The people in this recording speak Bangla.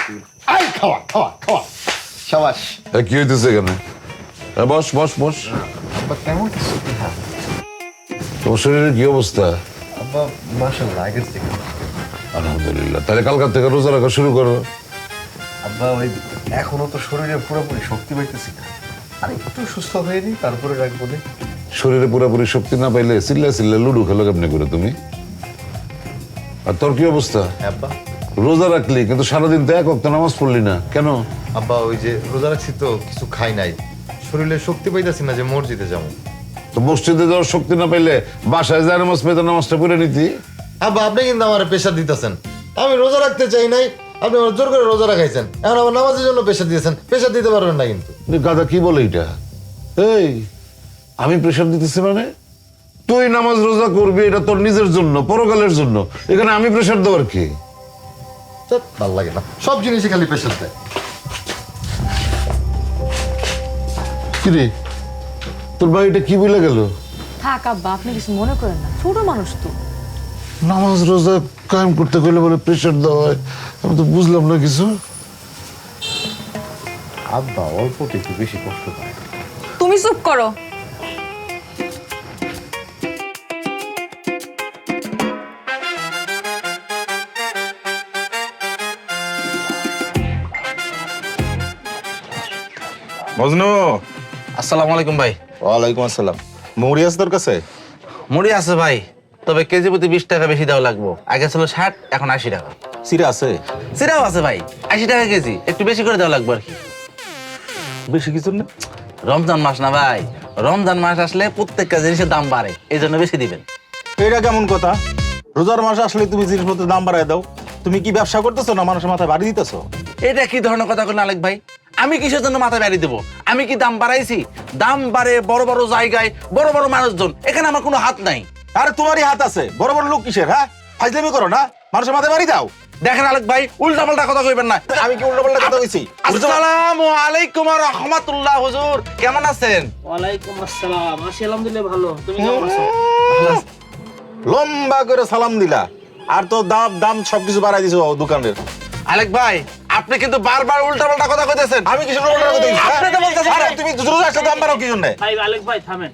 আই খাওয়া খাওয়া খাওয়া শাবাশ। কি হইতেছে এখানে? বস বস বস। আব্বা কেমন কিছু? তোমার শরীরের কি অবস্থা? আব্বা মাশাআল্লাহ আগের থেকে। আলহামদুলিল্লাহ। তাহলে কালকার থেকে রোজা রাখা শুরু করো। আব্বা ওই এখনো তো শরীরে পুরোপুরি শক্তি পাইতেছি না, আর একটু সুস্থ হয়ে নি তারপরে রাখবো না। শরীরে পুরোপুরি শক্তি না পাইলে চিল্লা চিল্লা লুডু খেলো কেমনে করে তুমি? আর তোর কি অবস্থা? আব্বা রোজা রাখলি কিন্তু সারাদিন তো এক ওয়াক্ত নামাজ পড়লি না কেন? আব্বা ওই যে রোজা রাখছি তো কিছু খাই নাই, শরীরে শক্তি পাইতেছি না যে মসজিদে যাবো। তো মসজিদে যাওয়ার শক্তি না পাইলে বাসায় যায় নামাজ পেতে নামাজটা পড়ে নিতি। আব্বা আপনি কিন্তু আমার প্রেশার দিতেছেন, আমি রোজা রাখতে চাই নাই, আপনি আমার জোর করে রোজা রাখাইছেন, এখন আমার নামাজের জন্য প্রেশার দিয়েছেন, প্রেশার দিতে পারবেন না কিন্তু। গাদা কি বলে এটা? এই আমি প্রেশার দিতেছি মানে? তুই নামাজ রোজা করবি এটা তোর নিজের জন্য, পরকালের জন্য, এখানে আমি প্রেশার দেওয়ার কি? ভালো লাগে না, সব জিনিসে খালি প্রেশার দেয়। কিরে তোর বাড়িটা কি বলে গেল? থাক আব্বা, আপনি কিছু মনে করেন না, ছোট মানুষ তো। নামাজ রোজা কায়েম করতে গেলে বলে প্রেশার দেওয়া হয়, আমি তো বুঝলাম না কিছু। আব্বা অল্পতে একটু বেশি কষ্ট পায়। তুমি চুপ করো। মজনু, আসসালামু আলাইকুম ভাই। ওয়ালাইকুম আসসালাম। মৌরি আছে তোর কাছে? মুড়ি আছে ভাই, তবে কেজি প্রতি 20 টাকা বেশি দেওয়া লাগবো। আগে ছিল 60, এখন 80 টাকা। চিরা আছে? সিরাও আছে ভাই, 80 টাকা কেজি, একটু বেশি করে দেওয়া লাগবে আর কি। বেশি কিছু না। রমজান মাস না ভাই, রমজান মাস আসলে প্রত্যেকটা জিনিসের দাম বাড়ে, এই জন্য বেশি দিবেন। এটা কেমন কথা? রোজার মাস আসলে তুমি জিনিসপত্রের দাম বাড়ায় দাও? তুমি কি ব্যবসা করতেছো না মানুষের মাথায় বাড়ি দিতেছো? এটা কি ধরনের কথা বলেন আলেক ভাই? আমি কিসের জন্য মাথায় বাড়ি দেবো? আমি কি দাম বাড়াইছি? দাম বাড়ে বড় বড় জায়গায়, বড় বড় মানুষজন, এখানে আমার কোনো হাত নাই। আরে তোমারই হাত আছে, বড় বড় লোক কিসের? হ্যাঁ, ফাজলামি করো না, মানুষের মাথায় বাড়ি দাও। দেখেন আলেক ভাই, উল্টা পাল্টা কথা কইবেন না। আমি কি উল্টো পাল্টা কথা কইছি? আসসালামু আলাইকুম ওয়া রাহমাতুল্লাহ। হুজুর কেমন আছেন? ওয়ালাইকুম আসসালাম। আছি আলহামদুলিল্লাহ ভালো। তুমি কেমন আছো? লম্বা করে সালাম দিলা, আর তো দাম দাম সবকিছু বাড়াই দিছো দোকানের। আলেক ভাই, আপনি কিন্তু বারবার উল্টা পাল্টা কথা কইতেছেন। আমি কিছু উল্টো কথা কইছি? আপনি তো বলতেছেন আরে তুমি রোজা আসলে দাম বাড়াও কি জন্য? ভাই আলেক ভাই থামেন।